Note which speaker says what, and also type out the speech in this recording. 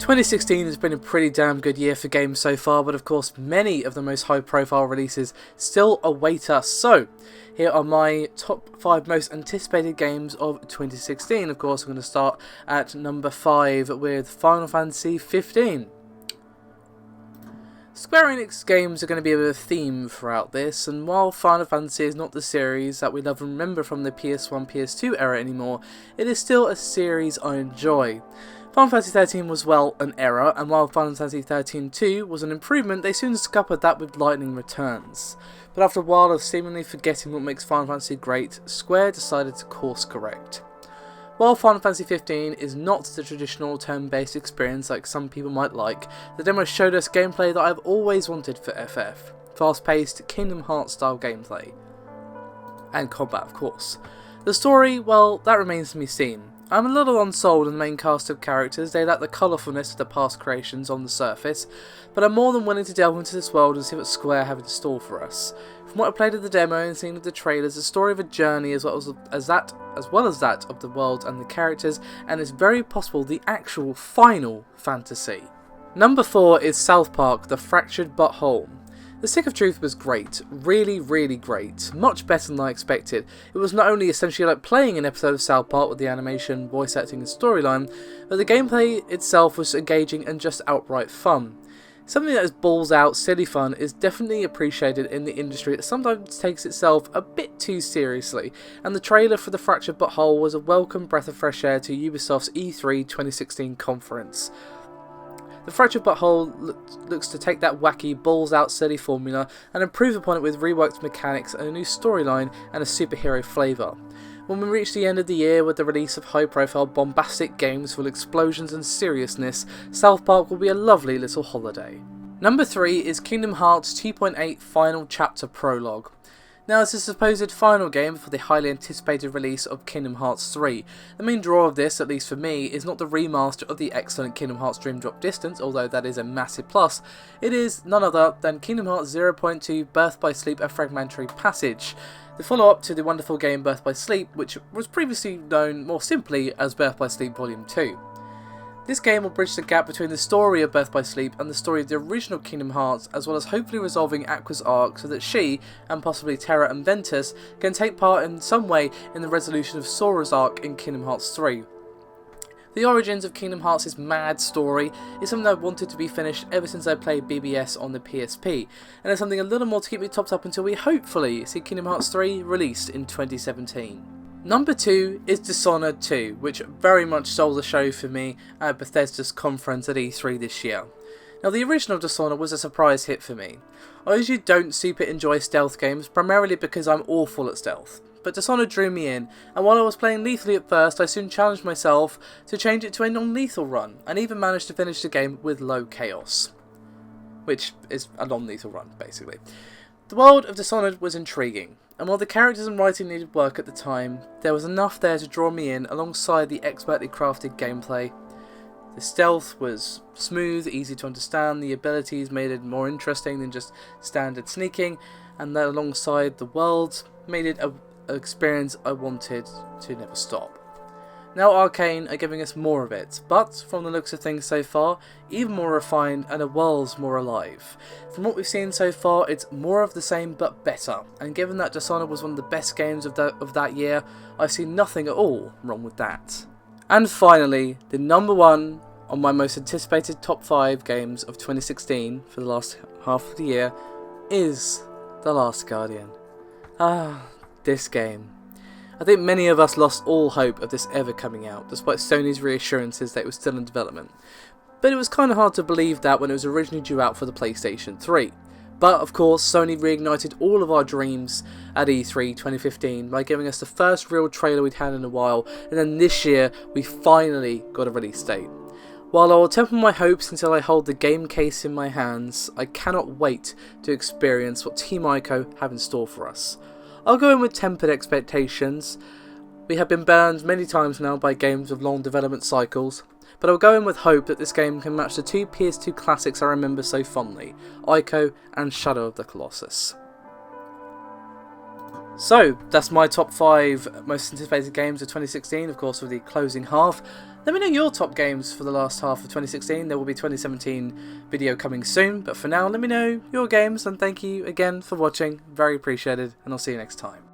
Speaker 1: 2016 has been a pretty damn good year for games so far, but of course many of the most high profile releases still await us. So here are my top 5 most anticipated games of 2016. Of course I'm going to start at number 5 with Final Fantasy 15. Square Enix games are going to be a bit of a theme throughout this, and while Final Fantasy is not the series that we love and remember from the PS1, PS2 era anymore, it is still a series I enjoy. Final Fantasy 13 was, well, an error, and while Final Fantasy 13-2 was an improvement, they soon scuppered that with Lightning Returns. But after a while of seemingly forgetting what makes Final Fantasy great, Square decided to course correct. While Final Fantasy 15 is not the traditional turn-based experience like some people might like, the demo showed us gameplay that I've always wanted for FF. Fast-paced, Kingdom Hearts style gameplay. And combat, of course. The story, well, that remains to be seen. I'm a little unsold on the main cast of characters. They lack the colourfulness of the past creations on the surface, but I'm more than willing to delve into this world and see what Square have in store for us. From what I played of the demo and seen of the trailers, the story of a journey as well as that of the world and the characters, and it's very possible the actual Final Fantasy. Number 4 is South Park: The Fractured But Whole. The Stick of Truth was great, really great, much better than I expected. It was not only essentially like playing an episode of South Park with the animation, voice acting and storyline, but the gameplay itself was engaging and just outright fun. Something that is balls out, silly fun is definitely appreciated in the industry that sometimes takes itself a bit too seriously, and the trailer for The Fractured But Whole was a welcome breath of fresh air to Ubisoft's E3 2016 conference. The Fractured But Whole looks to take that wacky, balls-out silly formula and improve upon it with reworked mechanics and a new storyline and a superhero flavour. When we reach the end of the year with the release of high-profile, bombastic games full of explosions and seriousness, South Park will be a lovely little holiday. Number 3 is Kingdom Hearts 2.8 Final Chapter Prologue. Now, it's a supposed final game for the highly anticipated release of Kingdom Hearts 3. The main draw of this, at least for me, is not the remaster of the excellent Kingdom Hearts Dream Drop Distance, although that is a massive plus. It is none other than Kingdom Hearts 0.2 Birth by Sleep: A Fragmentary Passage, the follow-up to the wonderful game Birth by Sleep, which was previously known more simply as Birth by Sleep Volume 2. This game will bridge the gap between the story of Birth by Sleep and the story of the original Kingdom Hearts, as well as hopefully resolving Aqua's arc so that she, and possibly Terra and Ventus, can take part in some way in the resolution of Sora's arc in Kingdom Hearts 3. The origins of Kingdom Hearts' mad story is something I've wanted to be finished ever since I played BBS on the PSP, and it's something a little more to keep me topped up until we hopefully see Kingdom Hearts 3 released in 2017. Number 2 is Dishonored 2, which very much stole the show for me at Bethesda's conference at E3 this year. Now, the original Dishonored was a surprise hit for me. I usually don't super enjoy stealth games, primarily because I'm awful at stealth. But Dishonored drew me in, and while I was playing lethally at first, I soon challenged myself to change it to a non-lethal run, and even managed to finish the game with low chaos. Which is a non-lethal run, basically. The world of Dishonored was intriguing, and while the characters and writing needed work at the time, there was enough there to draw me in alongside the expertly crafted gameplay. The stealth was smooth, easy to understand, the abilities made it more interesting than just standard sneaking, and that alongside the world made it an experience I wanted to never stop. Now Arcane are giving us more of it, but from the looks of things so far, even more refined and a world's more alive. From what we've seen so far, it's more of the same but better, and given that Dishonored was one of the best games of that year, I see nothing at all wrong with that. And finally, the number 1 on my most anticipated top 5 games of 2016 for the last half of the year is The Last Guardian. This game. I think many of us lost all hope of this ever coming out, despite Sony's reassurances that it was still in development. But it was kind of hard to believe that when it was originally due out for the PlayStation 3. But of course, Sony reignited all of our dreams at E3 2015 by giving us the first real trailer we'd had in a while, and then this year we finally got a release date. While I will temper my hopes until I hold the game case in my hands, I cannot wait to experience what Team Ico have in store for us. I'll go in with tempered expectations. We have been burned many times now by games with long development cycles, but I'll go in with hope that this game can match the 2 PS2 classics I remember so fondly, Ico and Shadow of the Colossus. So, that's my top 5 most anticipated games of 2016, of course with the closing half. Let me know your top games for the last half of 2016. There will be 2017 video coming soon, but for now let me know your games, and thank you again for watching. Very appreciated, and I'll see you next time.